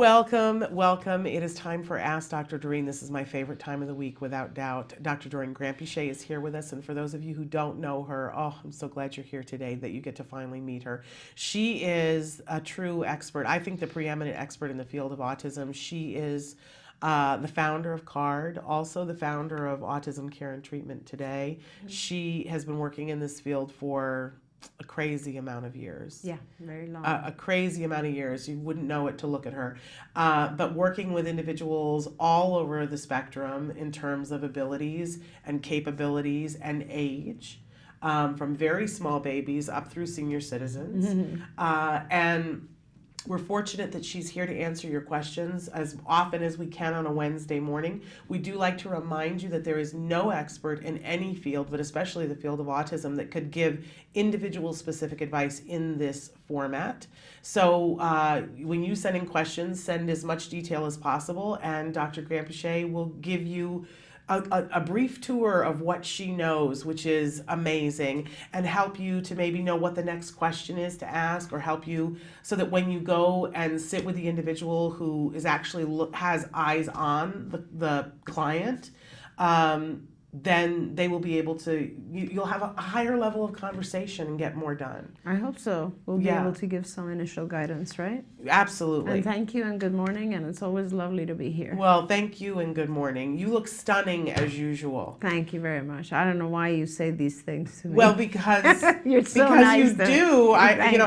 Welcome, welcome. It is time for Ask Dr. Doreen. This is my favorite time of the week, without doubt. Dr. Doreen Granpeesheh is here with us, and for those of you who don't know her, oh, I'm so glad you're here today that you get to finally meet her. She is a true expert. I think the preeminent expert in the field of autism. She is the founder of CARD, also the founder of Autism Care and Treatment Today. She has been working in this field for a crazy amount of years. Yeah, very long. A crazy amount of years. You wouldn't know it to look at her. But working with individuals all over the spectrum in terms of abilities and capabilities and age, from very small babies up through senior citizens. And we're fortunate that she's here to answer your questions as often as we can on a Wednesday morning. We do like to remind you that there is no expert in any field, but especially the field of autism, that could give individual specific advice in this format. So when you send in questions, send as much detail as possible, and Dr. Granpeesheh will give you a brief tour of what she knows, which is amazing, and help you to maybe know what the next question is to ask, or help you so that when you go and sit with the individual who is actually has eyes on the client, then they will be able to, you'll have a higher level of conversation and get more done. I hope so. We'll be able to give some initial guidance, right? Absolutely. And thank you and good morning, and it's always lovely to be here. Well, thank you and good morning. You look stunning as usual. Thank you very much. I don't know why you say these things to me. Well, because you're so nice. You do.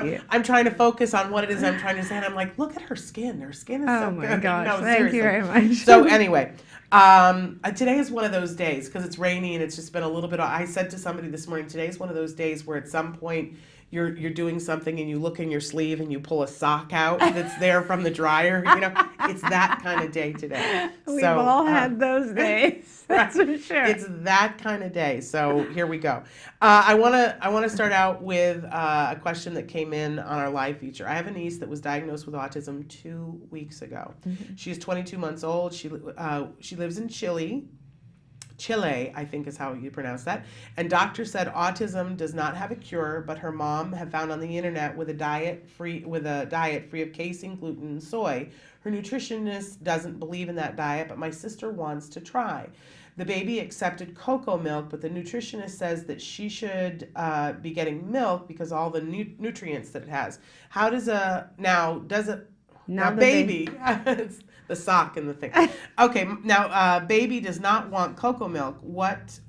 You. I'm trying to focus on what it is I'm trying to say, and I'm like, look at her skin. Her skin is so good. Oh my gosh! No, thank you very much. So anyway, today is one of those days because it's rainy and it's just been a little bit. I said to somebody this morning, today is one of those days where at some point you're doing something and you look in your sleeve and you pull a sock out that's there from the dryer. It's that kind of day today. We've all had those days. That's for sure. It's that kind of day. So here we go. I want to start out with a question that came in on our live feature. I have a niece that was diagnosed with autism 2 weeks ago. She's 22 months old. She lives in Chile, I think is how you pronounce that. And doctors said autism does not have a cure, but her mom had found on the internet with a diet free of casein, gluten, and soy. Her nutritionist doesn't believe in that diet, but my sister wants to try. The baby accepted cocoa milk, but the nutritionist says that she should be getting milk because all the nutrients that it has. How does baby it's the sock and the thing. Okay, now baby does not want cocoa milk. What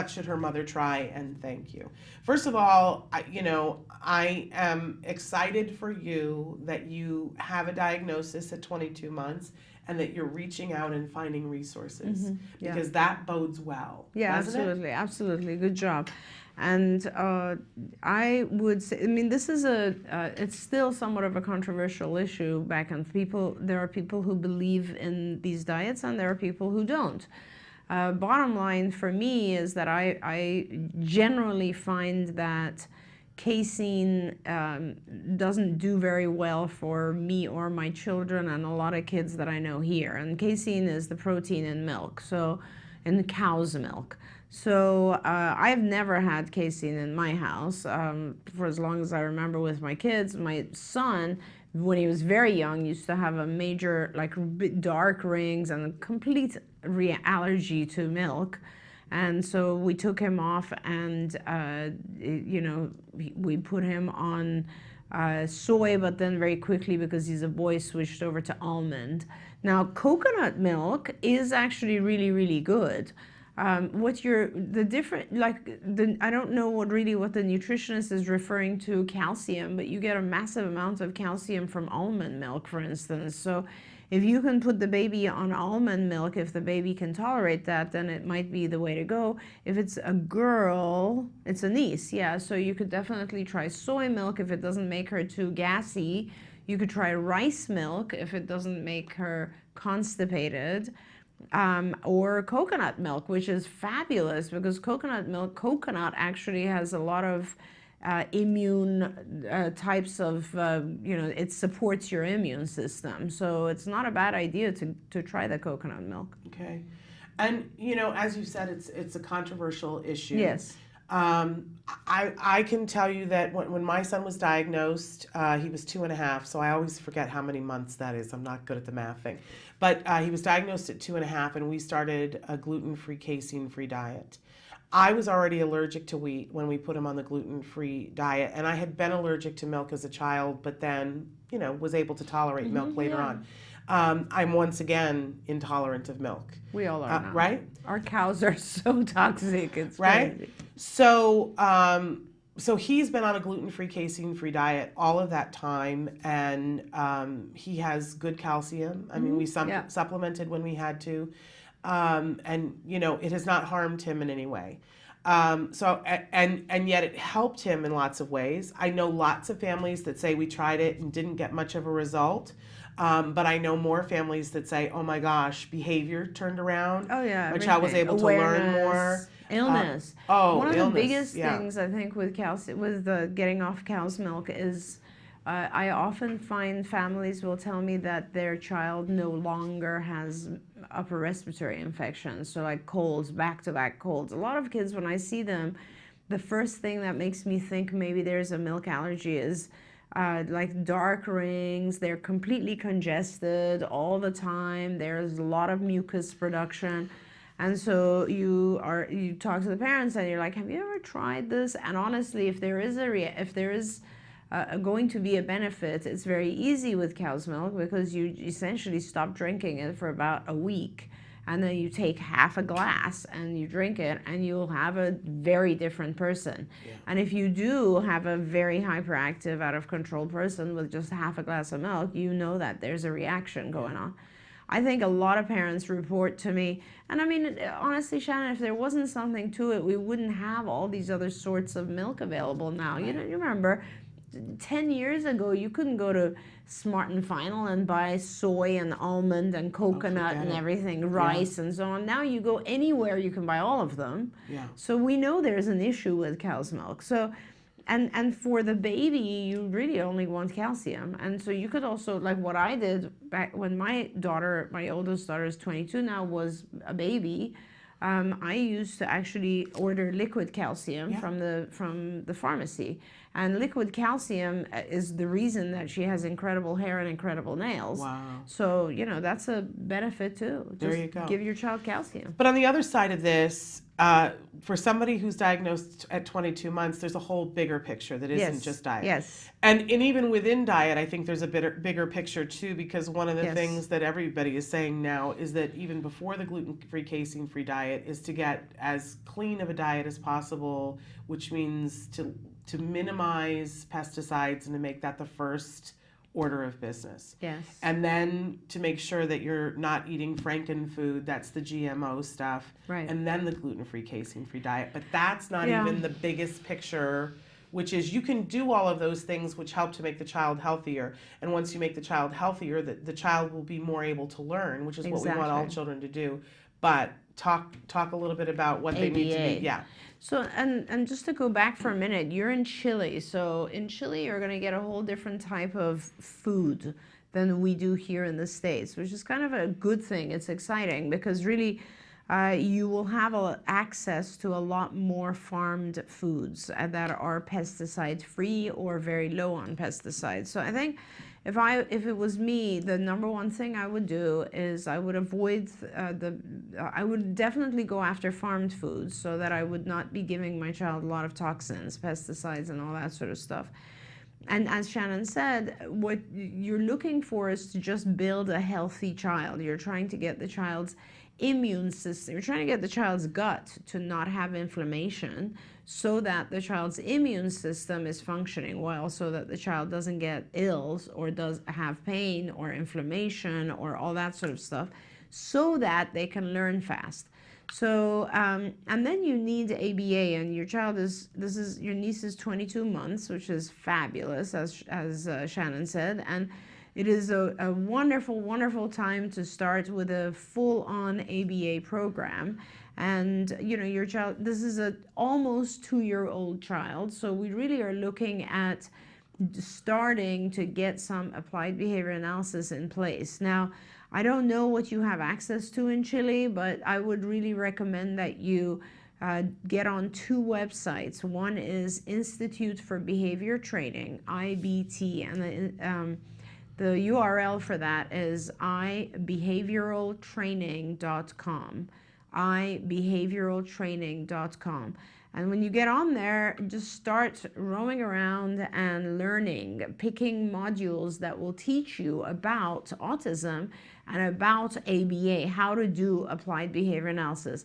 should her mother try? And thank you. First of all, I am excited for you that you have a diagnosis at 22 months and that you're reaching out and finding resources because that bodes well. Yeah, absolutely. Good job. And I would say, this is it's still somewhat of a controversial issue there are people who believe in these diets and there are people who don't. Bottom line for me is that I generally find that casein doesn't do very well for me or my children and a lot of kids that I know here. And casein is the protein in milk, so in cow's milk. So I've never had casein in my house for as long as I remember with my kids. My son, when he was very young, used to have a major, dark rings and a complete allergy to milk. And so we took him off and, we put him on soy, but then very quickly, because he's a boy, switched over to almond. Now, coconut milk is actually really, really good. I don't know what the nutritionist is referring to calcium, but you get a massive amount of calcium from almond milk, for instance. So if you can put the baby on almond milk, if the baby can tolerate that, then it might be the way to go. If it's a girl, it's a niece, so you could definitely try soy milk if it doesn't make her too gassy. You could try rice milk if it doesn't make her constipated. Or coconut milk, which is fabulous because coconut actually has a lot of immune types of, it supports your immune system. So it's not a bad idea to try the coconut milk. Okay. And, as you said, it's a controversial issue. Yes. I can tell you that when my son was diagnosed, he was 2.5, so I always forget how many months that is. I'm not good at the math thing. But he was diagnosed at 2.5, and we started a gluten-free, casein-free diet. I was already allergic to wheat when we put him on the gluten-free diet, and I had been allergic to milk as a child, but then, was able to tolerate milk later on. I'm once again intolerant of milk. We all are now. Right? Our cows are so toxic. It's right. crazy. So, so he's been on a gluten-free, casein-free diet all of that time, and he has good calcium. I mean, we supplemented when we had to, and it has not harmed him in any way. And yet it helped him in lots of ways. I know lots of families that say we tried it and didn't get much of a result. But I know more families that say, oh my gosh, behavior turned around. Oh yeah, my child was able to learn more. Illness. One of the biggest things I think with getting off cow's milk is I often find families will tell me that their child no longer has upper respiratory infections, so like colds, back-to-back colds. A lot of kids, when I see them, the first thing that makes me think maybe there's a milk allergy is like dark rings. They're completely congested all the time. There's a lot of mucus production. And so you talk to the parents and you're like, have you ever tried this? And honestly, if there is going to be a benefit, it's very easy with cow's milk because you essentially stop drinking it for about a week. And then you take half a glass and you drink it and you'll have a very different person. Yeah. And if you do have a very hyperactive, out of control person with just half a glass of milk, you know that there's a reaction going on. I think a lot of parents report to me, and I mean, honestly, Shannon, if there wasn't something to it, we wouldn't have all these other sorts of milk available now. Right. You remember 10 years ago, you couldn't go to Smart and Final and buy soy and almond and coconut and everything, rice and so on. Now you go anywhere, you can buy all of them. Yeah. So we know there's an issue with cow's milk. So, and for the baby, you really only want calcium. And so you could also, like what I did back when my oldest daughter is 22 now, was a baby. I used to actually order liquid calcium from the pharmacy. And liquid calcium is the reason that she has incredible hair and incredible nails. Wow. So, that's a benefit too. Just there you go. Give your child calcium. But on the other side of this, for somebody who's diagnosed at 22 months, there's a whole bigger picture that isn't just diet. Yes. And even within diet, I think there's a bigger picture too, because one of the things that everybody is saying now is that even before the gluten-free, casein-free diet is to get as clean of a diet as possible, which means to minimize pesticides and to make that the first order of business. Yes. And then to make sure that you're not eating frankenfood, that's the GMO stuff. Right. And then the gluten-free, casein-free diet. But that's not even the biggest picture, which is you can do all of those things which help to make the child healthier. And once you make the child healthier, the child will be more able to learn, which is what we want all children to do. But talk a little bit about what they need to be. Yeah. So, and just to go back for a minute, you're in Chile. So in Chile, you're going to get a whole different type of food than we do here in the States, which is kind of a good thing. It's exciting because really you will have access to a lot more farmed foods that are pesticide-free or very low on pesticides. So I think if it was me, the number one thing I would do is I would avoid I would definitely go after farmed foods so that I would not be giving my child a lot of toxins, pesticides, and all that sort of stuff. And as Shannon said, what you're looking for is to just build a healthy child. You're trying to get the child's immune system, you're trying to get the child's gut to not have inflammation so that the child's immune system is functioning well, so that the child doesn't get ill or does have pain or inflammation or all that sort of stuff, so that they can learn fast. So, and then you need ABA, and your child your niece is 22 months, which is fabulous, as Shannon said, and it is a wonderful, wonderful time to start with a full-on ABA program. And, your child, this is an almost 2-year-old child, so we really are looking at starting to get some applied behavior analysis in place. Now, I don't know what you have access to in Chile, but I would really recommend that you get on two websites. One is Institute for Behavior Training, IBT, and the URL for that is ibehavioraltraining.com, ibehavioraltraining.com. And when you get on there, just start roaming around and learning, picking modules that will teach you about autism and about ABA, how to do applied behavior analysis.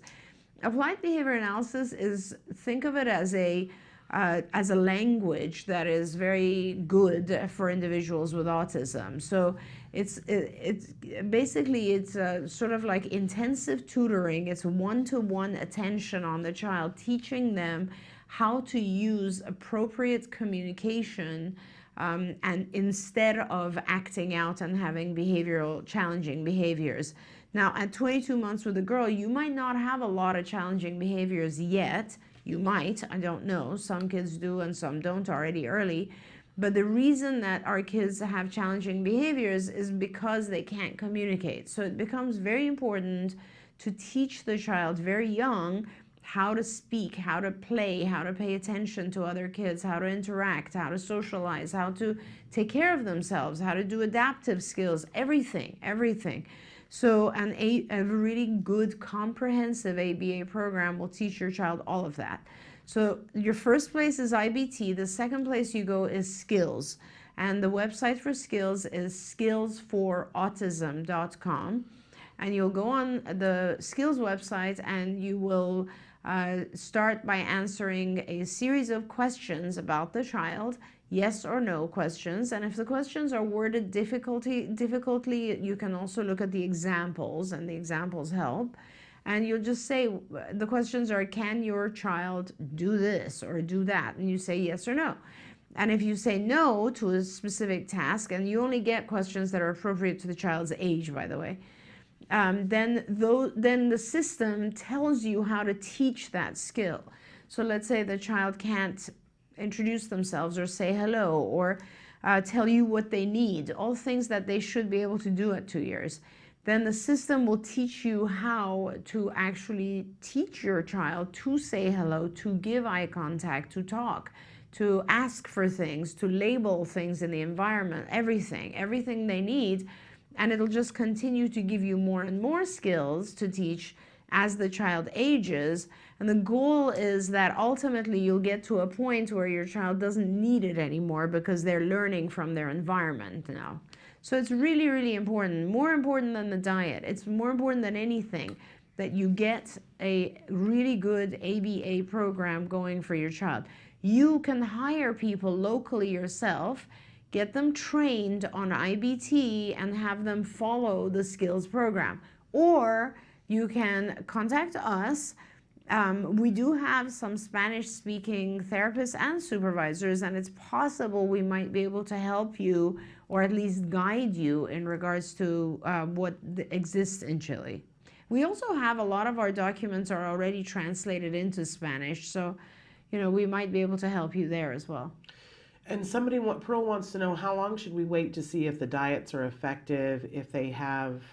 Applied behavior analysis is, think of it as a language that is very good for individuals with autism. So it's basically sort of like intensive tutoring. It's one-to-one attention on the child, teaching them how to use appropriate communication and instead of acting out and having challenging behaviors. Now, at 22 months with a girl, you might not have a lot of challenging behaviors yet. You might, I don't know. Some kids do and some don't already early. But the reason that our kids have challenging behaviors is because they can't communicate. So it becomes very important to teach the child very young how to speak, how to play, how to pay attention to other kids, how to interact, how to socialize, how to take care of themselves, how to do adaptive skills, everything. So a really good comprehensive ABA program will teach your child all of that. So your first place is IBT. The second place you go is skills. And the website for skills is skillsforautism.com. And you'll go on the skills website and you will start by answering a series of questions about the child, yes or no questions. And if the questions are worded difficultly, you can also look at the examples, and the examples help. And you'll just say, the questions are, can your child do this or do that? And you say yes or no. And if you say no to a specific task, and you only get questions that are appropriate to the child's age, by the way, then the system tells you how to teach that skill. So let's say the child can't introduce themselves or say hello or tell you what they need, all things that they should be able to do at 2 years. Then the system will teach you how to actually teach your child to say hello, to give eye contact, to talk, to ask for things, to label things in the environment, everything they need. And it'll just continue to give you more and more skills to teach as the child ages. And the goal is that ultimately you'll get to a point where your child doesn't need it anymore because they're learning from their environment now. So it's really, really important, more important than the diet. It's more important than anything that you get a really good ABA program going for your child. You can hire people locally yourself, get them trained on IBT and have them follow the skills program. Or you can contact us. We do have some Spanish-speaking therapists and supervisors, and it's possible we might be able to help you or at least guide you in regards to what exists in Chile. We also have a lot of our documents are already translated into Spanish, so we might be able to help you there as well. And Pearl wants to know, how long should we wait to see if the diets are effective, if they have,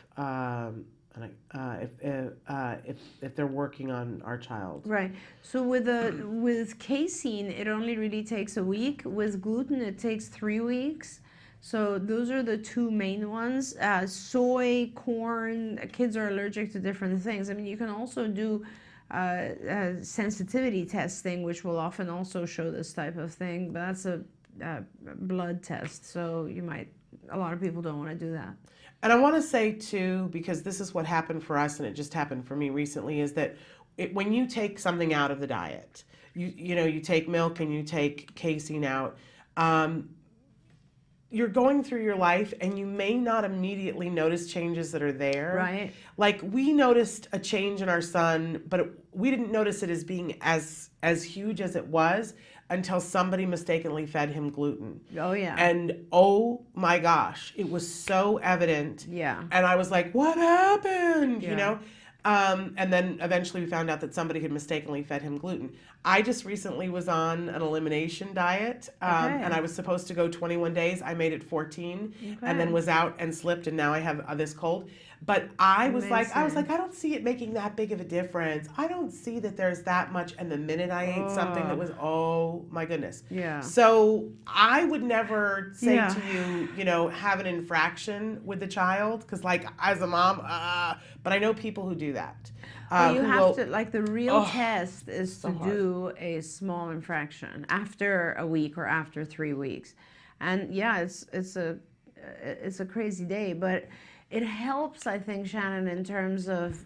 if they're working on our child? Right. So with casein, it only really takes a week. With gluten, it takes 3 weeks. So those are the two main ones. Soy, corn, kids are allergic to different things. I mean, you can also do sensitivity testing, which will often also show this type of thing, but that's a blood test, so a lot of people don't want to do that. And I want to say too, because this is what happened for us, and it just happened for me recently, is that when you take something out of the diet, you take milk and you take casein out, you're going through your life and you may not immediately notice changes that are there. Right. Like we noticed a change in our son, but we didn't notice it as being as huge as it was until somebody mistakenly fed him gluten. Oh, yeah. And oh my gosh, it was so evident. Yeah. And I was like, what happened? Yeah. And then eventually we found out that somebody had mistakenly fed him gluten. I just recently was on an elimination diet, and I was supposed to go 21 days. I made it 14, and then was out and slipped, and now I have this cold. But I was like, Amazing. I don't see it making that big of a difference. I don't see that there's that much. And the minute I ate something that Oh, was, oh my goodness. yeah. So I would never say Yeah. to you, you know, have an infraction with the child. Because like as a mom, but I know people who do that. Well, you Who have will, to, like, the real oh, test is so to hard. do a small infraction after a week or after 3 weeks. And yeah, it's a crazy day, but it helps, I think, Shannon, in terms of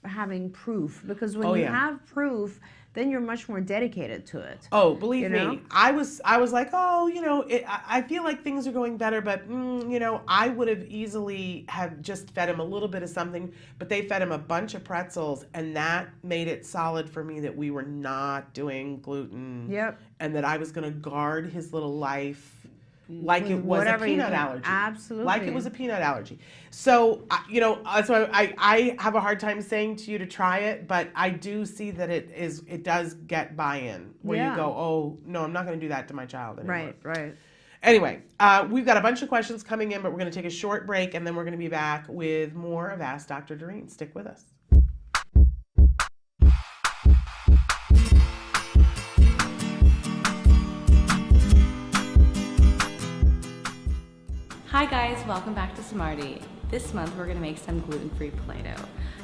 having proof, because when Oh you yeah. have proof, then you're much more dedicated to it, Oh, you believe know? me, I was like, oh, you know, I feel like things are going better, but you know, I would have easily have just fed him a little bit of something, but they fed him a bunch of pretzels, and that made it solid for me that we were not doing gluten, Yep. and that I was going to guard his little life like With it was a whatever you peanut can. allergy. Like it Absolutely. was a peanut allergy. So, you know, so I have a hard time saying to you to try it, but I do see that it does get buy-in where you Yeah. go, oh, no, I'm not going to do that to my child anymore. Right, right. Anyway, we've got a bunch of questions coming in, but we're going to take a short break and then we're going to be back with more of Ask Dr. Doreen. Stick with us. Hi guys, welcome back to Smarty. This month we're going to make some gluten-free Play-Doh.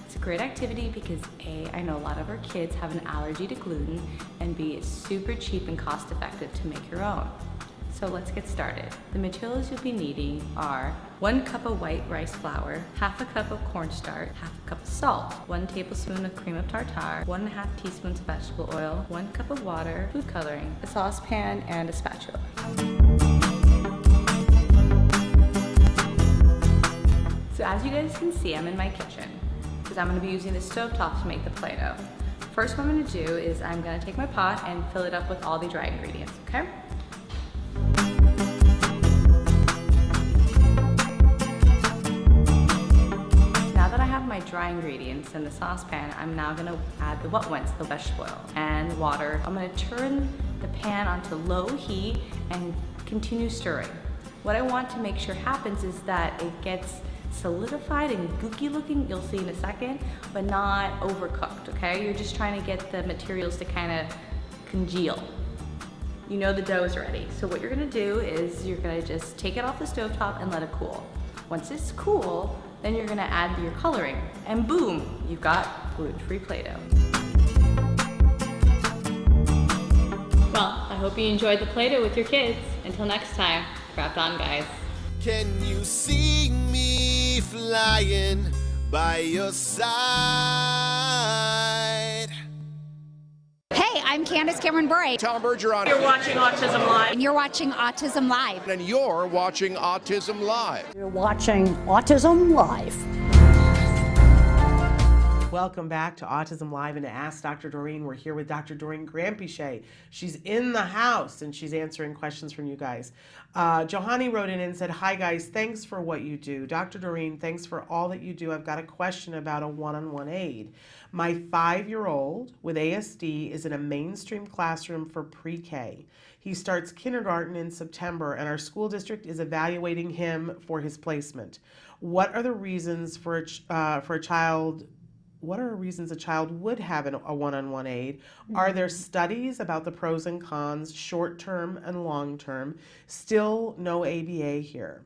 It's a great activity because A, I know a lot of our kids have an allergy to gluten, and B, it's super cheap and cost effective to make your own. So let's get started. The materials you'll be needing are 1 cup of white rice flour, half a cup of cornstarch, half a cup of salt, 1 tablespoon of cream of tartar, 1.5 teaspoons of vegetable oil, 1 cup of water, food coloring, a saucepan, and a spatula. So as you guys can see, I'm in my kitchen because I'm going to be using the stovetop to make the Play-Doh. First what I'm going to do is I'm going to take my pot and fill it up with all the dry ingredients, okay? Now that I have my dry ingredients in the saucepan, I'm now going to add the wet ones, the vegetable oil and water. I'm going to turn the pan onto low heat and continue stirring. What I want to make sure happens is that it gets solidified and gooky looking, you'll see in a second, but not overcooked, okay? You're just trying to get the materials to kind of congeal. You know the dough is ready. So what you're gonna do is you're gonna just take it off the stovetop and let it cool. Once it's cool, then you're gonna add your coloring, and boom, you've got gluten-free Play-Doh. Well, I hope you enjoyed the Play-Doh with your kids. Until next time, craft on, guys. Can you see me flying by your side? Hey, I'm Candace Cameron Bray, Tom Bergeron. You're watching Autism Live. and you're watching Autism Live. And you're watching Autism Live. You're watching Autism Live. Welcome back to Autism Live and to Ask Dr. Doreen. We're here with Dr. Doreen Granpeesheh. She's in the house and she's answering questions from you guys. Johanny wrote in and said, hi guys, thanks for what you do. Dr. Doreen, thanks for all that you do. I've got a question about a one-on-one aid. My 5-year-old with ASD is in a mainstream classroom for pre-K. He starts kindergarten in September and our school district is evaluating him for his placement. What are the reasons for a child would have a one-on-one aid? Are there studies about the pros and cons, short-term and long-term? Still no ABA here.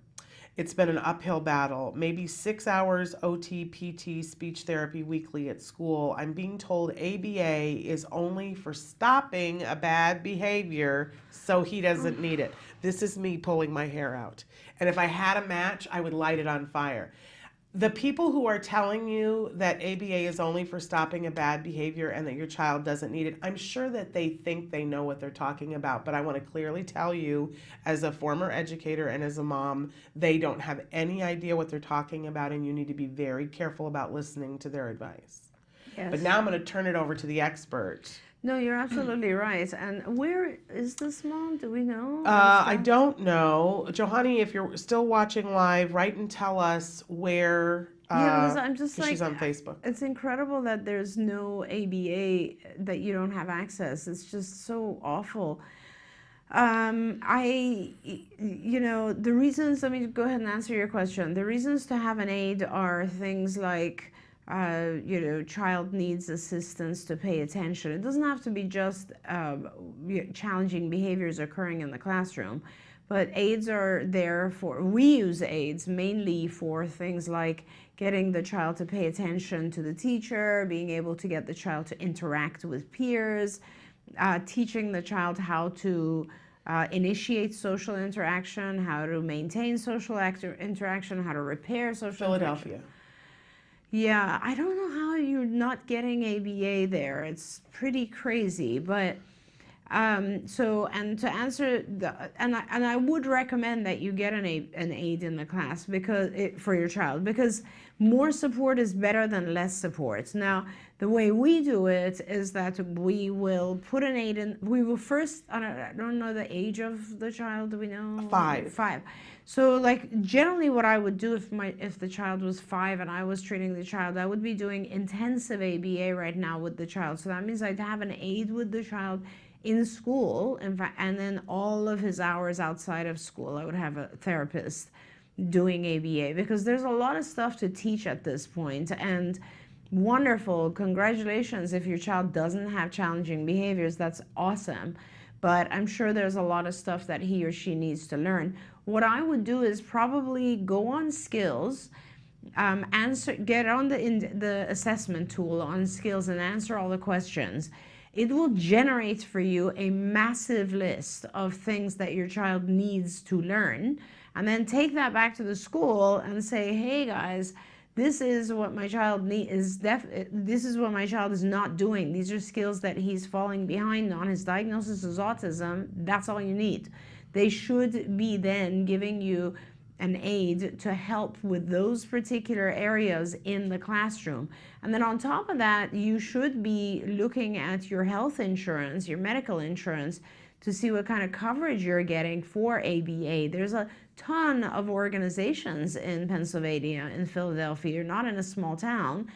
It's been an uphill battle. Maybe 6 hours OT, PT, speech therapy weekly at school. I'm being told ABA is only for stopping a bad behavior, so he doesn't need it. This is me pulling my hair out. And if I had a match, I would light it on fire. The people who are telling you that ABA is only for stopping a bad behavior and that your child doesn't need it, I'm sure that they think they know what they're talking about, but I want to clearly tell you, as a former educator and as a mom, they don't have any idea what they're talking about, and you need to be very careful about listening to their advice. Yes. But now I'm going to turn it over to the expert. No, you're absolutely right. And where is this mom? Do we know? I don't know. Johanny, if you're still watching live, write and tell us where. Yeah, because I'm just 'cause like, she's on Facebook. it's incredible that there's no ABA, that you don't have access. It's just so awful. The reasons, let me go ahead and answer your question. The reasons to have an aid are things like, child needs assistance to pay attention. It doesn't have to be just challenging behaviors occurring in the classroom, but aids are there for, we use aids mainly for things like getting the child to pay attention to the teacher, being able to get the child to interact with peers, teaching the child how to initiate social interaction, how to maintain social interaction, how to repair social Philadelphia. interaction. Yeah, I don't know how you're not getting ABA there. It's pretty crazy, but and to answer and I would recommend that you get an aid in the class for your child, because more support is better than less support. Now, the way we do it is that we will put an aid in. We will first, I don't know the age of the child. Do we know? 5. 5. So, like, generally what I would do if the child was 5 and I was treating the child, I would be doing intensive ABA right now with the child. So that means I'd have an aid with the child in school, in fact, and then all of his hours outside of school, I would have a therapist doing ABA, because there's a lot of stuff to teach at this point. And wonderful, congratulations if your child doesn't have challenging behaviors, that's awesome. But I'm sure there's a lot of stuff that he or she needs to learn. What I would do is probably go on skills, get on the assessment tool on skills and answer all the questions. It will generate for you a massive list of things that your child needs to learn, and then take that back to the school and say, hey guys, this is what my child this is what my child is not doing. These are skills that he's falling behind on. His diagnosis is autism. That's all you need. They should be then giving you an aid to help with those particular areas in the classroom. And then on top of that, you should be looking at your health insurance, your medical insurance, to see what kind of coverage you're getting for ABA. There's a ton of organizations in Pennsylvania, in Philadelphia. You're not in a small town,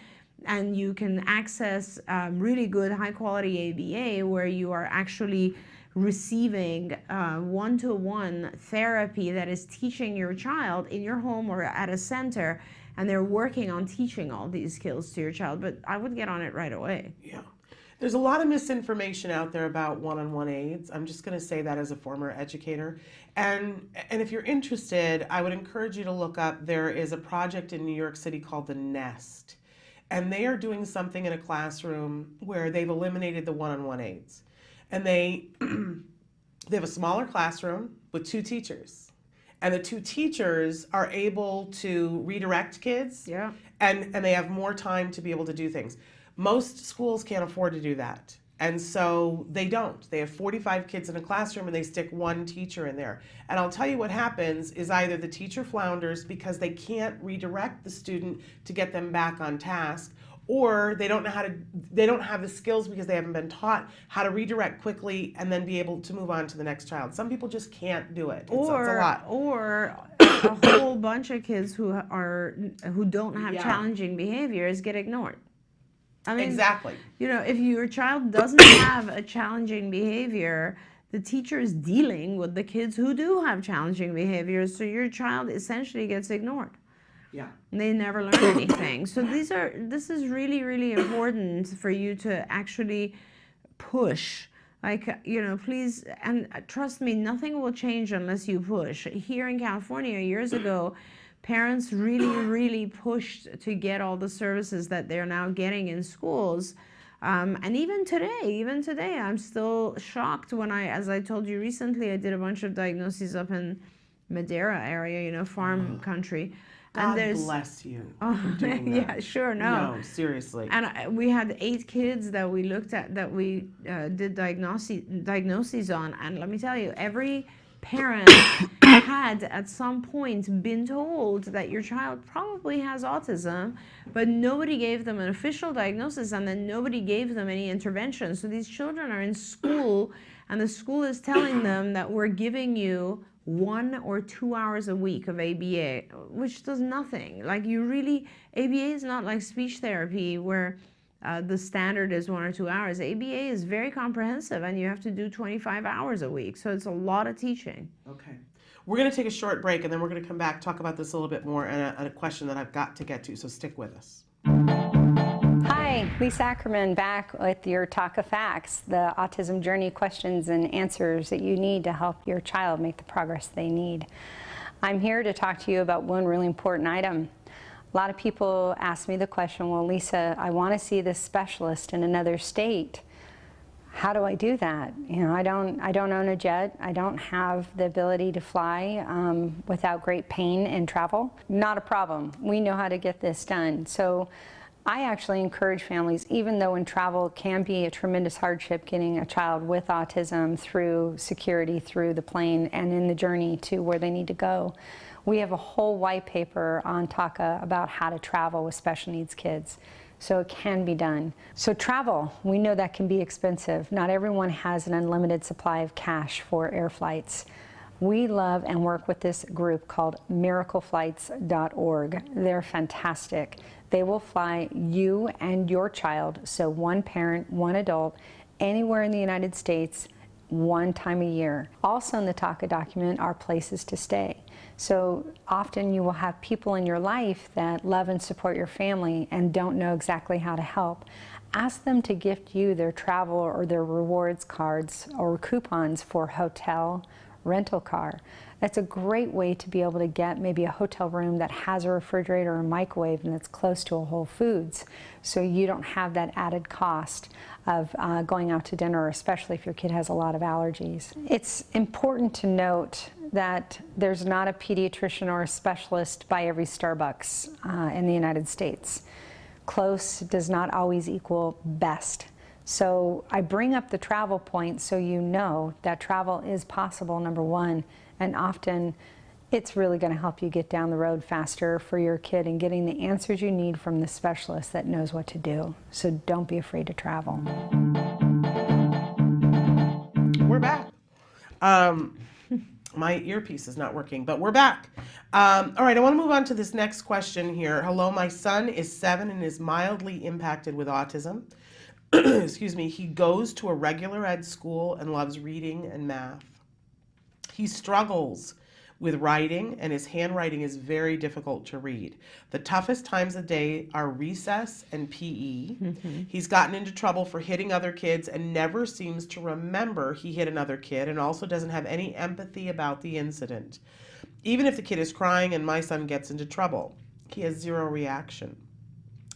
and you can access really good high-quality ABA where you are actually receiving one-to-one therapy that is teaching your child in your home or at a center, and they're working on teaching all these skills to your child. But I would get on it right away. Yeah. There's a lot of misinformation out there about one-on-one aids. I'm just going to say that as a former educator. And if you're interested, I would encourage you to look up, there is a project in New York City called the Nest. And they are doing something in a classroom where they've eliminated the one-on-one aids. And they have a smaller classroom with 2 teachers. And the 2 teachers are able to redirect kids. Yeah. And they have more time to be able to do things. Most schools can't afford to do that. And so they don't. They have 45 kids in a classroom and they stick 1 teacher in there. And I'll tell you what happens is either the teacher flounders because they can't redirect the student to get them back on task, or they don't have the skills because they haven't been taught how to redirect quickly and then be able to move on to the next child. Some people just can't do it. It's a lot. Or a whole bunch of kids who don't have challenging behaviors get ignored. I mean, exactly. If your child doesn't have a challenging behavior, the teacher is dealing with the kids who do have challenging behaviors, so your child essentially gets ignored. Yeah. They never learn anything. So this is really, really important for you to actually push. Like, please, and trust me, nothing will change unless you push. Here in California, years ago, parents really, really pushed to get all the services that they're now getting in schools. And even today, I'm still shocked when as I told you recently, I did a bunch of diagnoses up in Madeira area, farm country. God and bless you for doing that. Yeah, sure, no, seriously. And we had 8 kids that we looked at, that we did diagnoses on, and let me tell you, every parent had at some point been told that your child probably has autism, but nobody gave them an official diagnosis, and then nobody gave them any intervention. So these children are in school, and the school is telling them that we're giving you 1 or 2 hours a week of ABA, which does nothing. Like, ABA is not like speech therapy where the standard is 1 or 2 hours. ABA is very comprehensive, and you have to do 25 hours a week, so it's a lot of teaching. Okay. We're going to take a short break, and then we're going to come back, talk about this a little bit more, and a question that I've got to get to, so stick with us. Hi, Lisa Ackerman back with your Talk of Facts, the autism journey questions and answers that you need to help your child make the progress they need. I'm here to talk to you about one really important item. A lot of people ask me the question, well, Lisa, I want to see this specialist in another state. How do I do that? You know, I don't own a jet. I don't have the ability to fly without great pain and travel. Not a problem. We know how to get this done. So I actually encourage families, even though in travel can be a tremendous hardship getting a child with autism through security, through the plane, and in the journey to where they need to go. We have a whole white paper on TACA about how to travel with special needs kids. So it can be done. So travel, we know that can be expensive. Not everyone has an unlimited supply of cash for air flights. We love and work with this group called miracleflights.org. They're fantastic. They will fly you and your child, so one parent, one adult, anywhere in the United States, one time a year. Also in the TACA document are places to stay. So often you will have people in your life that love and support your family and don't know exactly how to help. Ask them to gift you their travel or their rewards cards or coupons for hotel, rental car. That's a great way to be able to get maybe a hotel room that has a refrigerator or a microwave and that's close to a Whole Foods, so you don't have that added cost of going out to dinner, especially if your kid has a lot of allergies. It's important to note that there's not a pediatrician or a specialist by every Starbucks in the United States. Close does not always equal best. So I bring up the travel point so you know that travel is possible, number one, and often it's really going to help you get down the road faster for your kid and getting the answers you need from the specialist that knows what to do. So don't be afraid to travel. We're back. My earpiece is not working, but we're back. All right, I want to move on to this next question here. Hello, my son is 7 and is mildly impacted with autism. Excuse me. He goes to a regular ed school and loves reading and math. He struggles with writing, and his handwriting is very difficult to read. The toughest times of day are recess and PE. He's gotten into trouble for hitting other kids and never seems to remember he hit another kid, and also doesn't have any empathy about the incident. Even if the kid is crying and my son gets into trouble, he has zero reaction.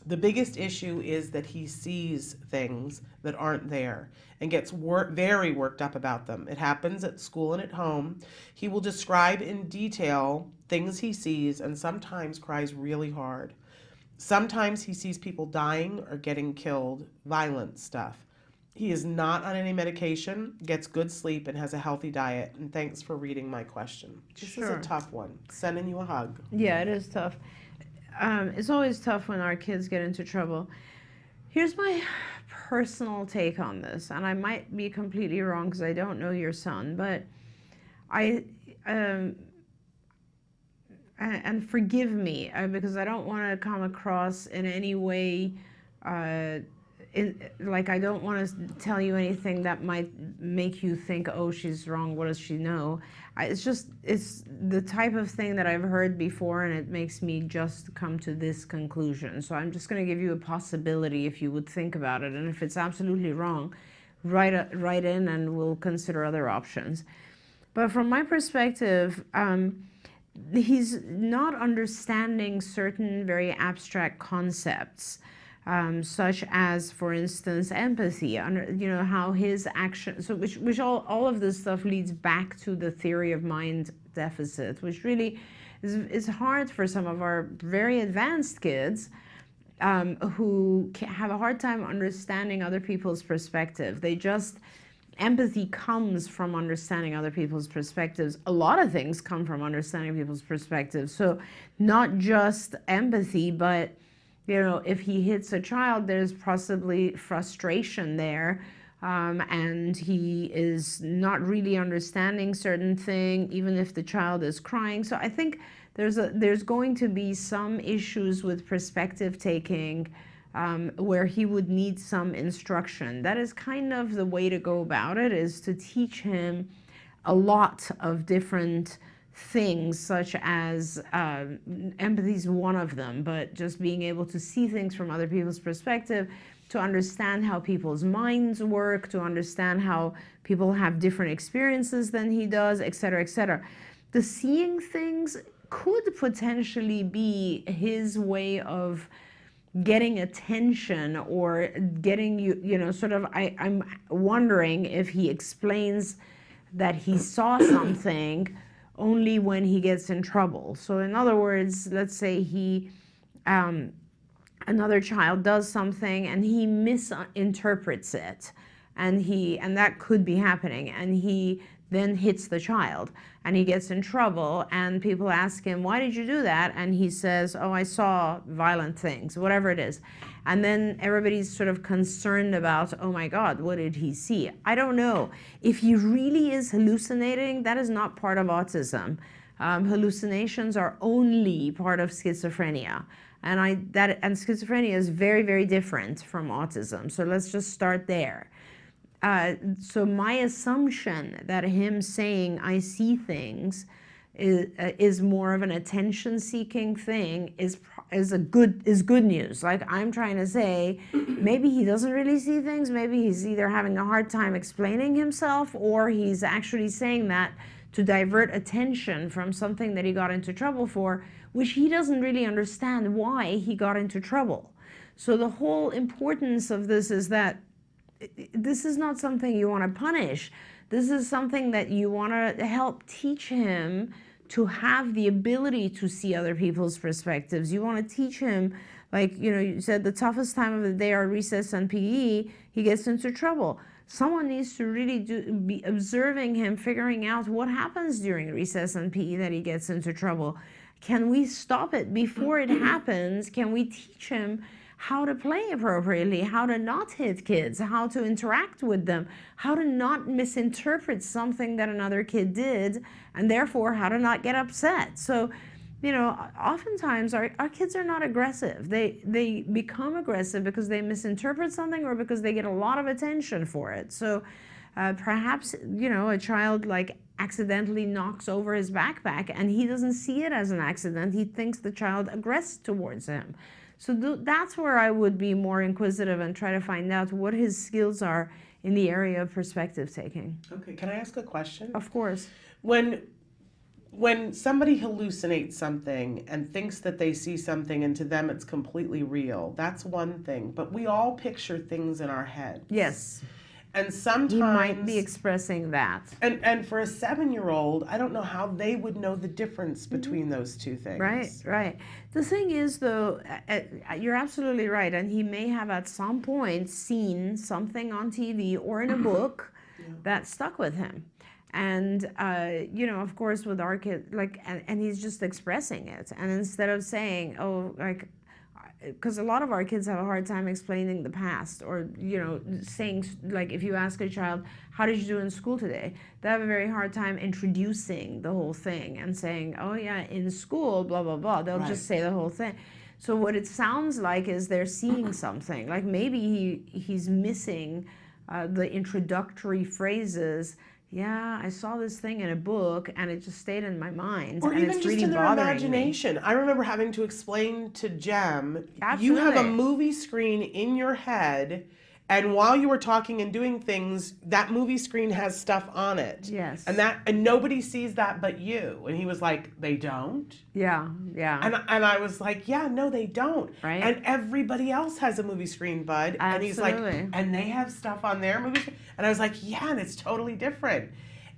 The biggest issue is that he sees things that aren't there and gets very worked up about them. It happens at school and at home. He will describe in detail things he sees and sometimes cries really hard. Sometimes he sees people dying or getting killed, violent stuff. He is not on any medication, gets good sleep, and has a healthy diet. And thanks for reading my question. This is a tough one. Sending you a hug. Yeah, it is tough. It's always tough when our kids get into trouble. Here's my personal take on this, and I might be completely wrong because I don't know your son, but and forgive me because I don't want to come across in any way like I don't want to tell you anything that might make you think, oh, she's wrong, what does she know? It's the type of thing that I've heard before, and it makes me just come to this conclusion. So I'm just going to give you a possibility if you would think about it, and if it's absolutely wrong, write in and we'll consider other options. But from my perspective, he's not understanding certain very abstract concepts. Such as, for instance, empathy, you know, how his actions, so which all of this stuff leads back to the theory of mind deficit, which really is hard for some of our very advanced kids who have a hard time understanding other people's perspective. Empathy comes from understanding other people's perspectives. A lot of things come from understanding people's perspectives. So not just empathy, but you know, if he hits a child, there's possibly frustration there, and he is not really understanding certain thing, even if the child is crying. So I think there's going to be some issues with perspective taking where he would need some instruction. That is kind of the way to go about it, is to teach him a lot of different things, such as empathy is one of them, but just being able to see things from other people's perspective, to understand how people's minds work, to understand how people have different experiences than he does, etc., etc. The seeing things could potentially be his way of getting attention, or getting you know, sort of, I'm wondering if he explains that he saw something only when he gets in trouble. So in other words, let's say he, another child does something and he misinterprets it, and that could be happening, and he then hits the child and he gets in trouble, and people ask him, why did you do that? And he says, oh, I saw violent things, whatever it is. And then everybody's sort of concerned about, oh my God, what did he see? I don't know. If he really is hallucinating, that is not part of autism. Hallucinations are only part of schizophrenia. And schizophrenia is very, very different from autism. So let's just start there. So my assumption that him saying I see things is more of an attention-seeking thing is good news. Like, I'm trying to say, maybe he doesn't really see things. Maybe he's either having a hard time explaining himself, or he's actually saying that to divert attention from something that he got into trouble for, which he doesn't really understand why he got into trouble. So the whole importance of this is that this is not something you want to punish. This is something that you want to help teach him to have the ability to see other people's perspectives. You want to teach him, like, you know, you said the toughest time of the day are recess and PE, he gets into trouble. Someone needs to really be observing him, figuring out what happens during recess and PE that he gets into trouble. Can we stop it before it happens? Can we teach him how to play appropriately, how to not hit kids, how to interact with them, how to not misinterpret something that another kid did, and therefore how to not get upset. So, you know, oftentimes our kids are not aggressive. They become aggressive because they misinterpret something, or because they get a lot of attention for it. So perhaps, you know, a child like accidentally knocks over his backpack and he doesn't see it as an accident. He thinks the child aggressed towards him. So that's where I would be more inquisitive and try to find out what his skills are in the area of perspective taking. Okay, can I ask a question? Of course. When somebody hallucinates something and thinks that they see something and to them it's completely real, that's one thing. But we all picture things in our heads. Yes. And sometimes he might be expressing that. And for a 7-year-old, I don't know how they would know the difference between those two things. Right, right. The thing is, though, you're absolutely right, and he may have at some point seen something on TV or in a book that stuck with him. And, you know, of course, with our kid, like, and he's just expressing it. And instead of saying, oh, like, because a lot of our kids have a hard time explaining the past, or, you know, saying, like, if you ask a child, how did you do in school today? They have a very hard time introducing the whole thing and saying, oh yeah, in school, blah, blah, blah. They'll just say the whole thing. So what it sounds like is they're seeing something. Like, maybe he's missing the introductory phrases. Yeah, I saw this thing in a book and it just stayed in my mind. Or and even it's just really in their bothering imagination. me. I remember having to explain to Jem, Absolutely. You have a movie screen in your head, and while you were talking and doing things, that movie screen has stuff on it. Yes. And nobody sees that but you. And he was like, they don't? Yeah, yeah. And I was like, yeah, no, they don't. Right. And everybody else has a movie screen, bud. Absolutely. And he's like, and they have stuff on their movie screen. And I was like, yeah, and it's totally different.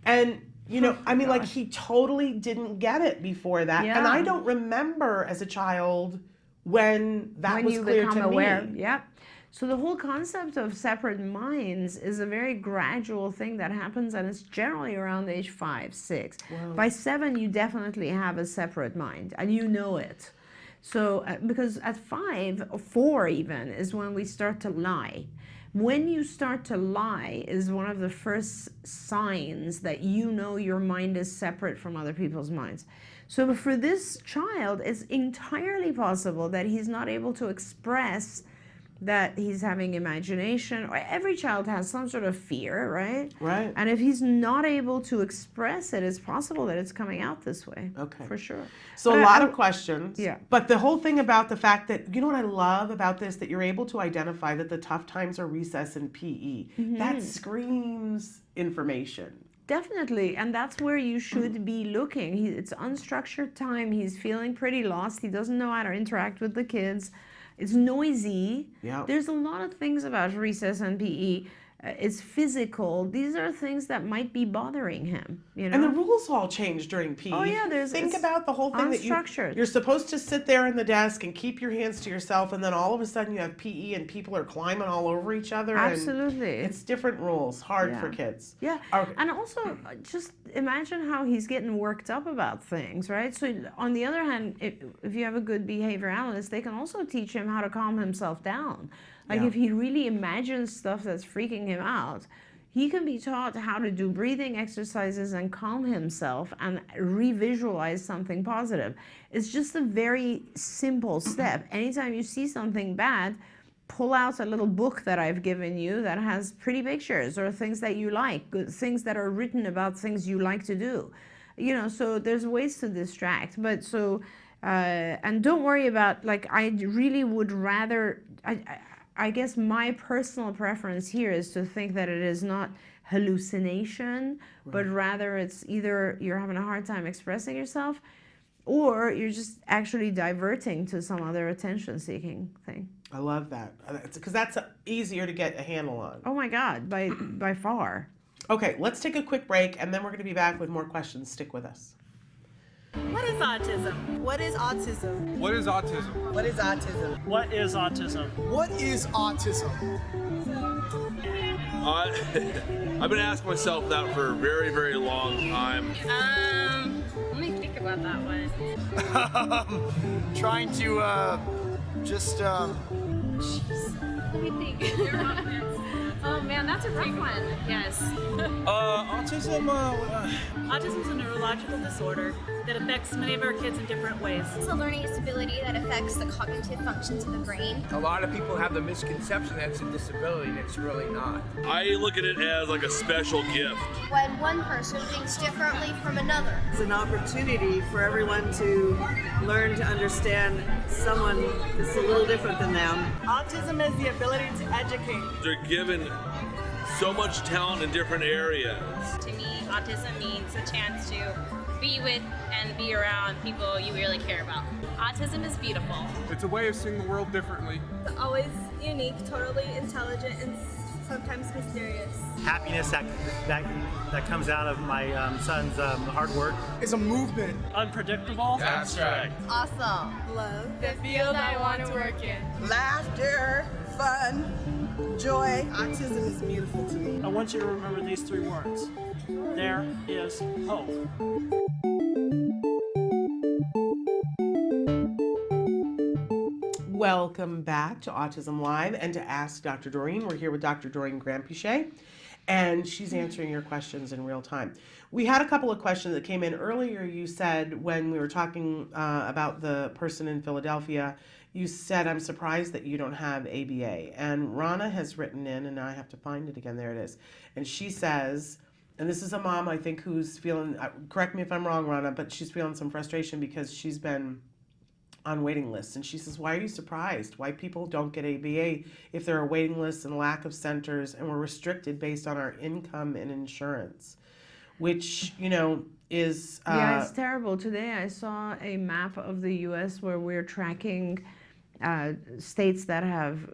And, you know, I mean, like, he totally didn't get it before that. Yeah. And I don't remember as a child when that was clear to aware. me. Yep. So the whole concept of separate minds is a very gradual thing that happens, and it's generally around age 5, 6. Wow. By 7, you definitely have a separate mind, and you know it. So, because at 5 or 4 even is when we start to lie. When you start to lie is one of the first signs that you know your mind is separate from other people's minds. So for this child, it's entirely possible that he's not able to express that he's having imagination. Every child has some sort of fear, right? Right. And if he's not able to express it, it's possible that it's coming out this way. Okay. For sure. So But a lot of questions. Yeah. But the whole thing about the fact that, you know what I love about this, that you're able to identify that the tough times are recess and PE. That screams information. Definitely, and that's where you should be looking. It's unstructured time. He's feeling pretty lost. He doesn't know how to interact with the kids. It's noisy. Yeah. There's a lot of things about recess and PE. It's physical. These are things that might be bothering him, you know? And the rules all change during PE. Oh, yeah, Think it's about the whole thing that unstructured. you're supposed to sit there in the desk and keep your hands to yourself, and then all of a sudden you have PE and people are climbing all over each other. Absolutely. And it's different rules, hard Yeah. for kids. Yeah, Okay. and also just imagine how he's getting worked up about things, right? So on the other hand, if you have a good behavior analyst, they can also teach him how to calm himself down. Like Yeah. if he really imagines stuff that's freaking him out, he can be taught how to do breathing exercises and calm himself and revisualize something positive. It's just a very simple step. Anytime you see something bad, pull out a little book that I've given you that has pretty pictures or things that you like, good things that are written about things you like to do. You know, so there's ways to distract. But so, and don't worry about, like, I really would rather, I guess my personal preference here is to think that it is not hallucination, but rather it's either you're having a hard time expressing yourself or you're just actually diverting to some other attention-seeking thing. I love that. Because that's easier to get a handle on. Oh my God, by far. Okay, let's take a quick break, and then we're going to be back with more questions. Stick with us. What is autism? What is autism? What is autism? What is autism? What is autism? What is autism? I've been asking myself that for a very, very long time. Let me think about that one. Trying to, Let me think. Oh man, that's a rough one. Yes. Autism, Autism is a neurological disorder that affects many of our kids in different ways. It's a learning disability that affects the cognitive functions of the brain. A lot of people have the misconception that it's a disability, and it's really not. I look at it as like a special gift. When one person thinks differently from another. It's an opportunity for everyone to learn to understand someone that's a little different than them. Autism is the ability to educate. They're given so much talent in different areas. To me, autism means a chance to be with and be around people you really care about. Autism is beautiful. It's a way of seeing the world differently. Always unique, totally intelligent, and sometimes mysterious. Happiness that comes out of my son's hard work. It's a movement. Unpredictable. Abstract. Awesome. Love. The field I want to work in. Laughter, fun, joy. Autism is beautiful to me. I want you to remember these 3 words. There is hope. Welcome back to Autism Live and to Ask Dr. Doreen. We're here with Dr. Doreen Granpeesheh, and she's answering your questions in real time. We had a couple of questions that came in earlier. You said when we were talking about the person in Philadelphia, you said, I'm surprised that you don't have ABA. And Rana has written in, and now I have to find it again. There it is. And she says, and this is a mom, I think, who's feeling, correct me if I'm wrong, Rana, but she's feeling some frustration because she's been on waiting lists. And she says, why are you surprised? Why people don't get ABA if there are waiting lists and lack of centers and we're restricted based on our income and insurance, which, you know, is... yeah, it's terrible. Today I saw a map of the U.S. where we're tracking states that have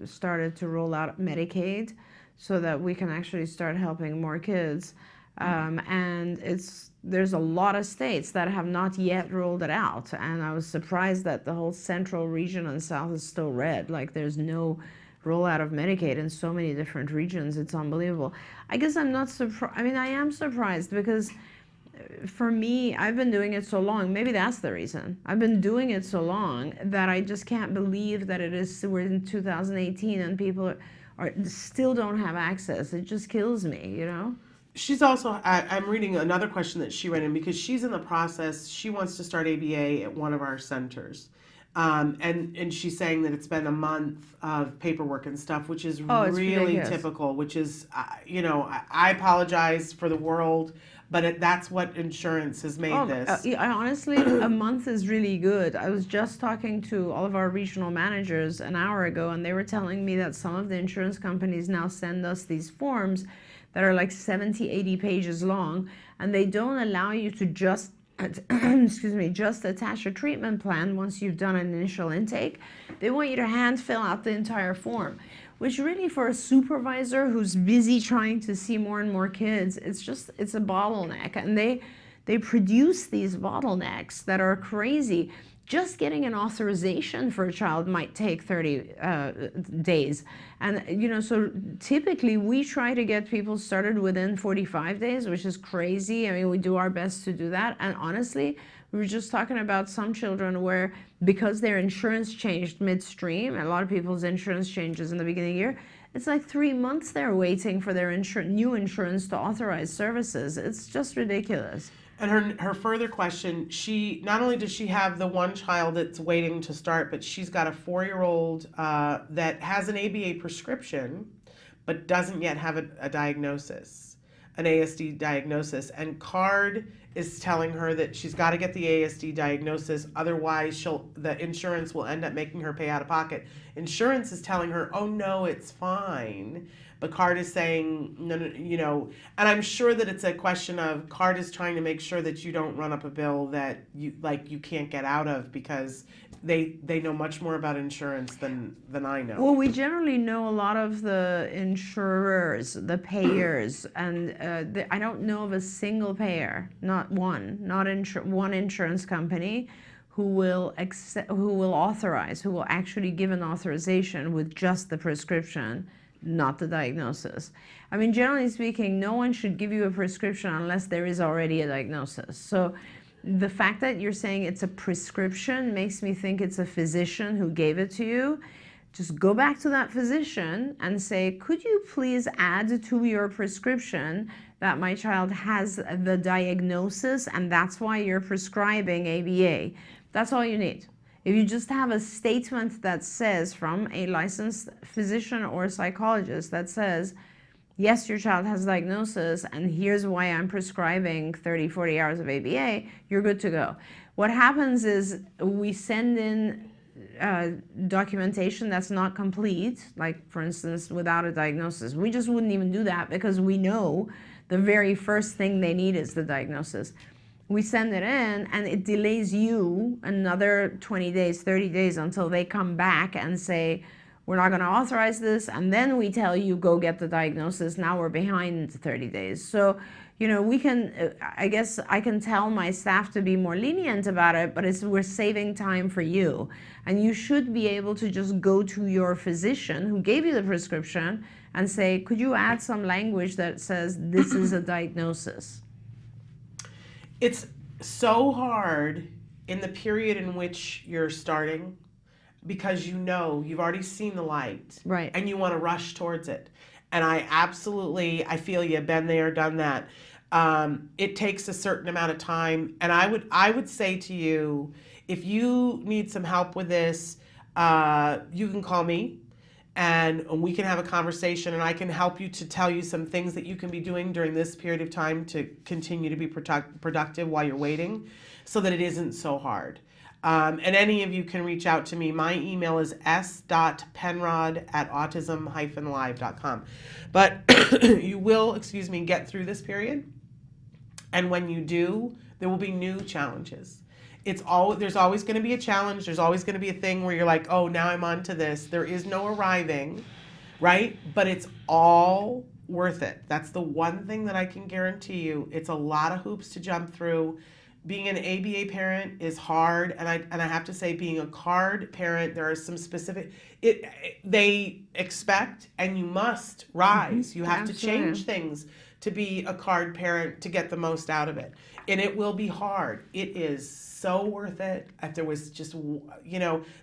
started to roll out Medicaid so that we can actually start helping more kids. And there's a lot of states that have not yet rolled it out. And I was surprised that the whole central region and south is still red. Like there's no rollout of Medicaid in so many different regions. It's unbelievable. I guess I'm not surprised. I mean, I am surprised because for me, I've been doing it so long. Maybe that's the reason. I've been doing it so long that I just can't believe that we're in 2018 and people still don't have access. It just kills me, you know? She's also, I'm reading another question that she read in because she's in the process, she wants to start ABA at one of our centers. And she's saying that it's been a month of paperwork and stuff, which is Oh, it's really ridiculous. typical, which is, I apologize for the world, but that's what insurance has made this. Honestly, a month is really good. I was just talking to all of our regional managers an hour ago, and they were telling me that some of the insurance companies now send us these forms that are like 70, 80 pages long, and they don't allow you to just excuse me, just attach a treatment plan once you've done an initial intake. They want you to hand fill out the entire form, which really for a supervisor who's busy trying to see more and more kids, it's a bottleneck. And they produce these bottlenecks that are crazy. Just getting an authorization for a child might take 30 days. And, so typically we try to get people started within 45 days, which is crazy. I mean, we do our best to do that. And honestly, we were just talking about some children where, because their insurance changed midstream, a lot of people's insurance changes in the beginning of the year, it's like 3 months they're waiting for their new insurance to authorize services. It's just ridiculous. And her further question, not only does she have the one child that's waiting to start, but she's got a 4-year-old that has an ABA prescription, but doesn't yet have a diagnosis, an ASD diagnosis. And CARD is telling her that she's got to get the ASD diagnosis, otherwise the insurance will end up making her pay out of pocket. Insurance is telling her, oh no, it's fine. But CARD is saying, no, and I'm sure that it's a question of CARD is trying to make sure that you don't run up a bill that you can't get out of, because they know much more about insurance than I know. Well, we generally know a lot of the insurers, the payers, and I don't know of a single payer, not one, one insurance company who will authorize, who will actually give an authorization with just the prescription, not the diagnosis. I mean, generally speaking, no one should give you a prescription unless there is already a diagnosis. So the fact that you're saying it's a prescription makes me think it's a physician who gave it to you. Just go back to that physician and say, could you please add to your prescription that my child has the diagnosis and that's why you're prescribing ABA. That's all you need. If you just have a statement that says from a licensed physician or psychologist that says, yes, your child has diagnosis and here's why I'm prescribing 30, 40 hours of ABA, you're good to go. What happens is we send in documentation that's not complete, like for instance, without a diagnosis. We just wouldn't even do that because we know the very first thing they need is the diagnosis. We send it in and it delays you another 20 days, 30 days until they come back and say, we're not going to authorize this. And then we tell you, go get the diagnosis. Now we're behind 30 days. So, we can, I guess I can tell my staff to be more lenient about it, but we're saving time for you. And you should be able to just go to your physician who gave you the prescription and say, could you add some language that says this is a diagnosis? It's so hard in the period in which you're starting because you've already seen the light. Right. And you want to rush towards it. And I feel you, been there, done that. It takes a certain amount of time. And I would say to you, if you need some help with this, you can call me. And we can have a conversation and I can help you to tell you some things that you can be doing during this period of time to continue to be productive while you're waiting so that it isn't so hard. And any of you can reach out to me. My email is s.penrod@autism-live.com. But you will, get through this period. And when you do, there will be new challenges. There's always going to be a challenge. There's always going to be a thing where you're like, oh, now I'm on to this. There is no arriving, right? But it's all worth it. That's the one thing that I can guarantee you. It's a lot of hoops to jump through. Being an ABA parent is hard. And I have to say, being a CARD parent, there are some specific, they expect and you must rise. You have to change things to be a CARD parent to get the most out of it. And it will be hard. It is so worth it. If there was just,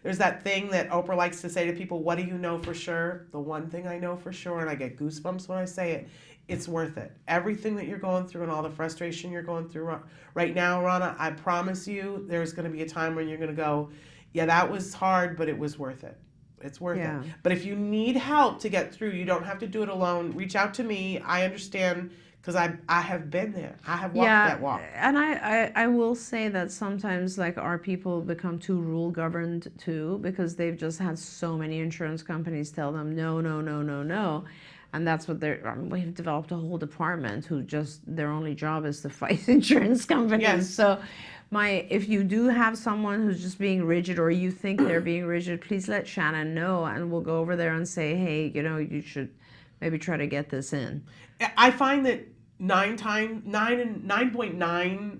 there's that thing that Oprah likes to say to people, what do you know for sure? The one thing I know for sure, and I get goosebumps when I say it, it's worth it. Everything that you're going through and all the frustration you're going through right now, Rana, I promise you there's going to be a time when you're going to go, Yeah, that was hard, but it was worth it. It's worth Yeah. it. But if you need help to get through, you don't have to do it alone. Reach out to me. I understand because I have been there. I have walked that walk. And I will say that sometimes like our people become too rule governed too, because they've just had so many insurance companies tell them no, no, no, no, no. And that's what we've developed a whole department who just, their only job is to fight insurance companies. Yes. So if you do have someone who's just being rigid or you think they're being rigid, please let Shannon know and we'll go over there and say, hey, you know, you should maybe try to get this in. I find that 9.9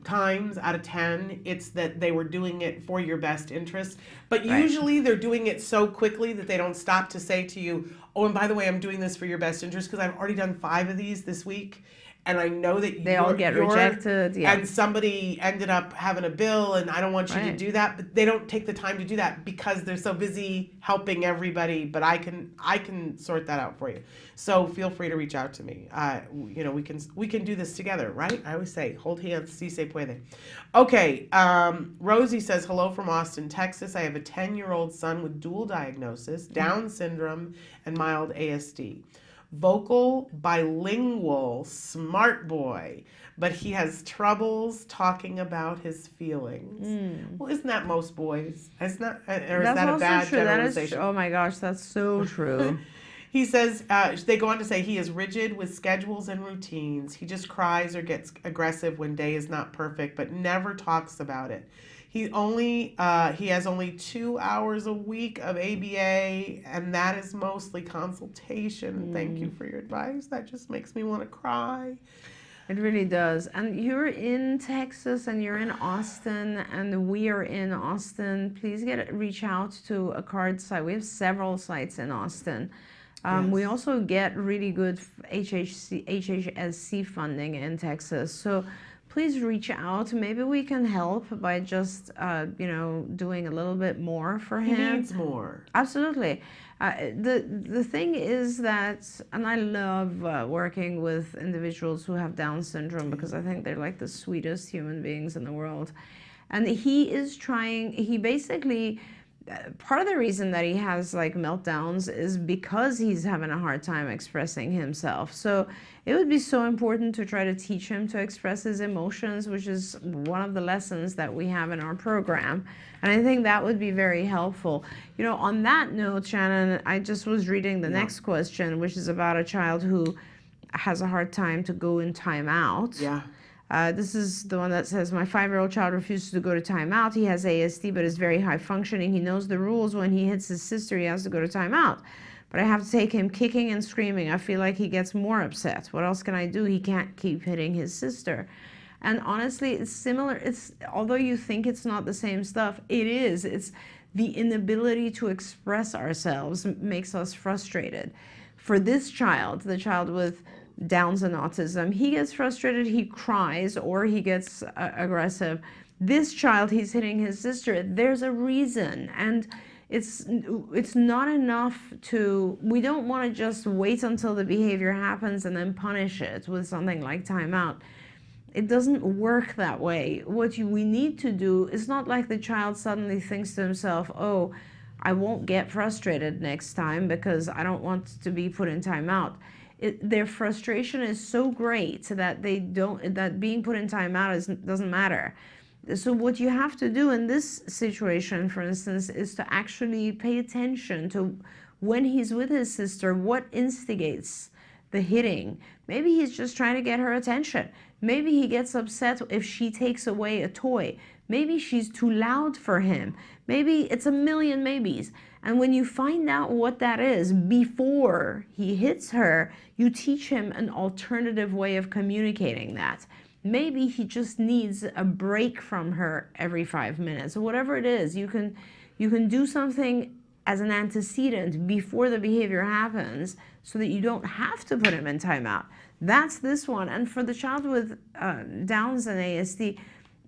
times out of 10, it's that they were doing it for your best interest. But usually they're doing it so quickly that they don't stop to say to you, oh, and by the way, I'm doing this for your best interest because I've already done 5 of these this week. And I know that they all get rejected. Yeah. And somebody ended up having a bill and I don't want you to do that. But they don't take the time to do that because they're so busy helping everybody. But I can sort that out for you. So feel free to reach out to me. You know, we can do this together, right? I always say, hold hands, si se puede. Okay, Rosie says, hello from Austin, Texas. I have a 10-year-old son with dual diagnosis, Down syndrome, and mild ASD. Vocal, bilingual, smart boy, but he has troubles talking about his feelings. Well, isn't that most boys? It's not, or is that a bad generalization? Oh my gosh, that's so true. He says, they go on to say he is rigid with schedules and routines. He just cries or gets aggressive when day is not perfect, but never talks about it. He has only 2 hours a week of ABA, and that is mostly consultation. Thank you for your advice. That just makes me want to cry. It really does. And you're in Texas and you're in Austin and we are in Austin. Please reach out to a card site. We have several sites in Austin. We also get really good HHSC funding in Texas. So please reach out. Maybe we can help by just, you know, doing a little bit more for him. He needs more. Absolutely. The thing is that, and I love working with individuals who have Down syndrome because I think they're like the sweetest human beings in the world. And he is trying, he basically, part of the reason that he has like meltdowns is because he's having a hard time expressing himself. So it would be so important to try to teach him to express his emotions, which is one of the lessons that we have in our program. And I think that would be very helpful. You know, on that note, Shannon, I just was reading the next question, which is about a child who has a hard time to go in timeout. Yeah. This is the one that says, my 5-year-old child refuses to go to timeout. He has ASD, but is very high functioning. He knows the rules. When he hits his sister, he has to go to timeout. But I have to take him kicking and screaming. I feel like he gets more upset. What else can I do? He can't keep hitting his sister. And honestly, it's similar. Although you think it's not the same stuff, it is. It's the inability to express ourselves makes us frustrated. For this child, the child with Downs and autism, he gets frustrated, he cries, or he gets aggressive. This child, he's hitting his sister. There's a reason, and it's not enough to, we don't want to just wait until the behavior happens and then punish it with something like timeout. It doesn't work that way. What we need to do is not like the child suddenly thinks to himself, oh, I won't get frustrated next time because I don't want to be put in timeout. Their frustration is so great that that being put in timeout doesn't matter. So what you have to do in this situation, for instance, is to actually pay attention to when he's with his sister, what instigates the hitting. Maybe he's just trying to get her attention. Maybe he gets upset if she takes away a toy. Maybe she's too loud for him. Maybe it's a million maybes. And when you find out what that is before he hits her, you teach him an alternative way of communicating that. Maybe he just needs a break from her every 5 minutes, or whatever it is. You can do something as an antecedent before the behavior happens so that you don't have to put him in timeout. That's this one. And for the child with Downs and ASD,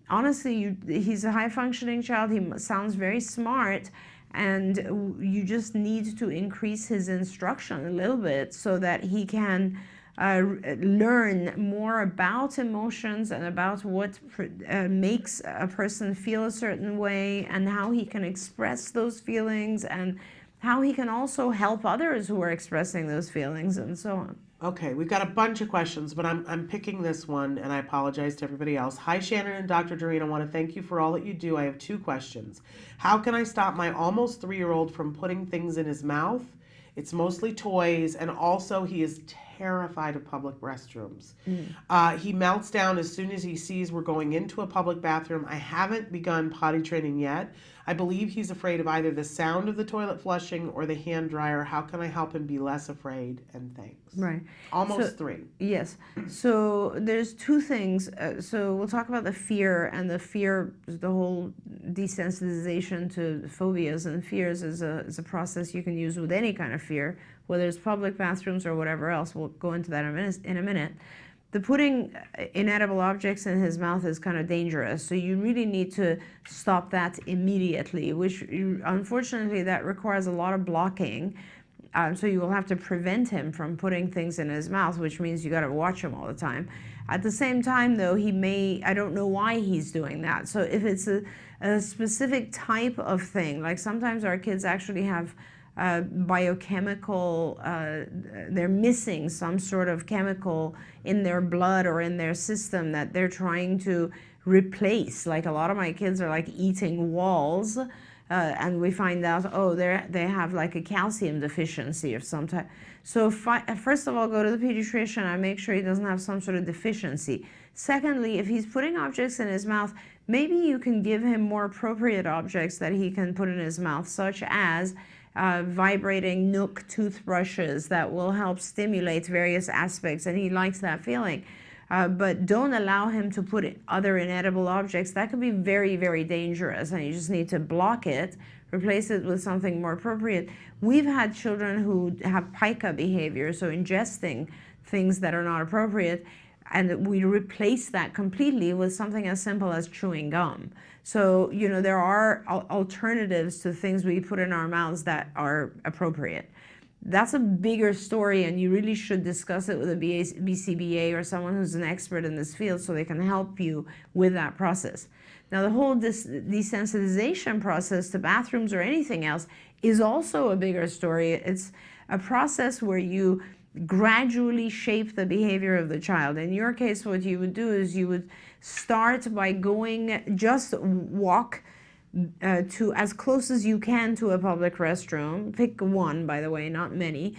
honestly, he's a high-functioning child. He sounds very smart, and you just need to increase his instruction a little bit so that he can learn more about emotions and about what makes a person feel a certain way and how he can express those feelings and how he can also help others who are expressing those feelings and so on. Okay, we've got a bunch of questions, but I'm picking this one, and I apologize to everybody else. Hi, Shannon and Dr. Doreen. I want to thank you for all that you do. I have 2 questions. How can I stop my almost 3-year-old from putting things in his mouth? It's mostly toys, and also he is terrified of public restrooms. He melts down as soon as he sees we're going into a public bathroom. I haven't begun potty training yet. I believe he's afraid of either the sound of the toilet flushing or the hand dryer. How can I help him be less afraid? And thanks. Right. Almost 3. Yes. So there's 2 things. So we'll talk about the fear, and the fear, the whole desensitization to phobias and fears is a process you can use with any kind of fear, whether it's public bathrooms or whatever else. We'll go into that in a minute. The putting inedible objects in his mouth is kind of dangerous, so you really need to stop that immediately, which unfortunately that requires a lot of blocking. So you will have to prevent him from putting things in his mouth, which means you got to watch him all the time. At the same time, though, I don't know why he's doing that. So if it's a specific type of thing, like sometimes our kids actually have biochemical, they're missing some sort of chemical in their blood or in their system that they're trying to replace. Like a lot of my kids are like eating walls, and we find out, oh, they have like a calcium deficiency of some type. So first of all, go to the pediatrician and make sure he doesn't have some sort of deficiency. Secondly, if he's putting objects in his mouth, maybe you can give him more appropriate objects that he can put in his mouth, such as vibrating Nook toothbrushes that will help stimulate various aspects, and he likes that feeling. But don't allow him to put other inedible objects. That could be very, very dangerous, and you just need to block it, replace it with something more appropriate. We've had children who have pica behavior, so ingesting things that are not appropriate, and we replace that completely with something as simple as chewing gum. So, you know, there are alternatives to things we put in our mouths that are appropriate. That's a bigger story, and you really should discuss it with a BCBA or someone who's an expert in this field so they can help you with that process. Now, the whole desensitization process to bathrooms or anything else is also a bigger story. It's a process where you gradually shape the behavior of the child. In your case, what you would do is you would start by just walk to as close as you can to a public restroom. Pick one, by the way, not many.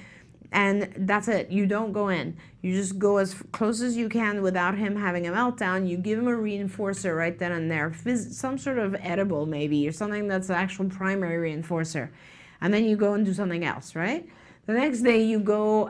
And that's it. You don't go in. You just go as close as you can without him having a meltdown. You give him a reinforcer right then and there, some sort of edible maybe, or something that's the actual primary reinforcer. And then you go and do something else, right? The next day you go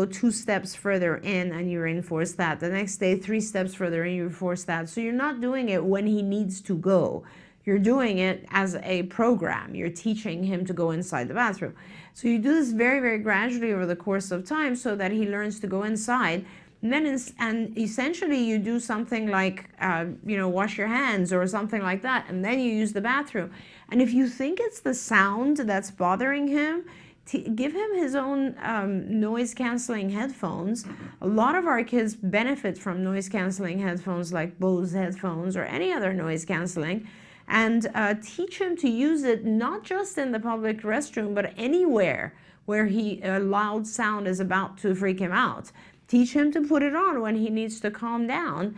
2 steps further in and you reinforce that. The next day 3 steps further in, you reinforce that. So you're not doing it when he needs to go. You're doing it as a program. You're teaching him to go inside the bathroom. So you do this very, very gradually over the course of time so that he learns to go inside. And then essentially you do something like, wash your hands or something like that, and then you use the bathroom. And if you think it's the sound that's bothering him, give him his own noise-canceling headphones. A lot of our kids benefit from noise-canceling headphones like Bose headphones or any other noise-canceling, and teach him to use it not just in the public restroom, but anywhere where a loud sound is about to freak him out. Teach him to put it on when he needs to calm down,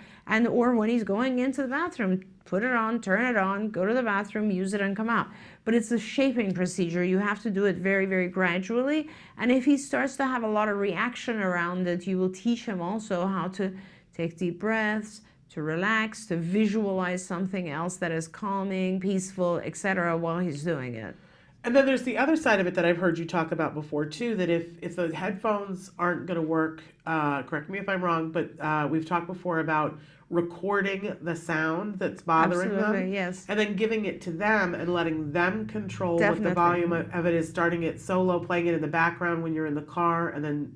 or when he's going into the bathroom. Put it on, turn it on, go to the bathroom, use it, and come out. But it's a shaping procedure. You have to do it very, very gradually. And if he starts to have a lot of reaction around it, you will teach him also how to take deep breaths, to relax, to visualize something else that is calming, peaceful, etc. while he's doing it. And then there's the other side of it that I've heard you talk about before too, that if the headphones aren't going to work, correct me if I'm wrong, but we've talked before about recording the sound that's bothering them, yes, and then giving it to them and letting them control what the volume of it is, starting it solo, playing it in the background when you're in the car, and then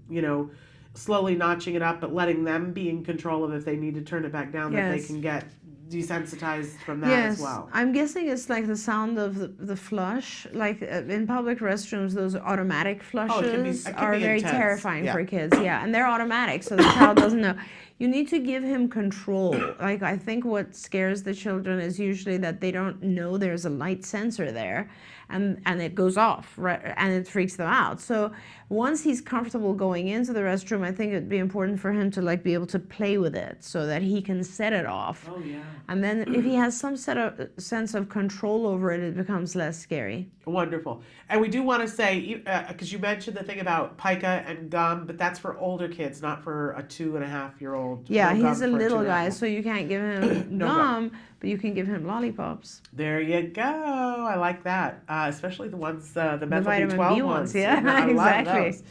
slowly notching it up, but letting them be in control of if they need to turn it back down, that they Yes. can get desensitized from that Yes, as well. I'm guessing it's like the sound of the flush. Like in public restrooms, those automatic flushes it can are be very intense. terrifying Yeah. for kids. Yeah, and they're automatic, so the child doesn't know. You need to give him control. Like, I think what scares the children is usually that they don't know there's a light sensor there, and it goes off, right, and it freaks them out. So once he's comfortable going into the restroom, I think it'd be important for him to like be able to play with it so that he can set it off. Oh yeah. And then if he has some sense of control over it, it becomes less scary. Wonderful. And we do want to say, because you mentioned the thing about pica and gum, but that's for older kids, not for a 2.5-year-old. Yeah, No he's a gum for little 2.5. guy, so you can't give him No gum, but you can give him lollipops. There you go. I like that. Especially the ones, the methyl vitamin B12 B ones. yeah, I love exactly. those.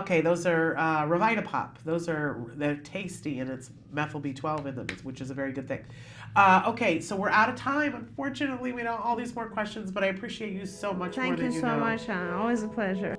Okay, those are Revita Pop. They're tasty, and it's methyl B12 in them, which is a very good thing. Okay, so we're out of time. Unfortunately, we don't all these more questions, but I appreciate you so much more Thank than you you so know. much, Anna. Always a pleasure.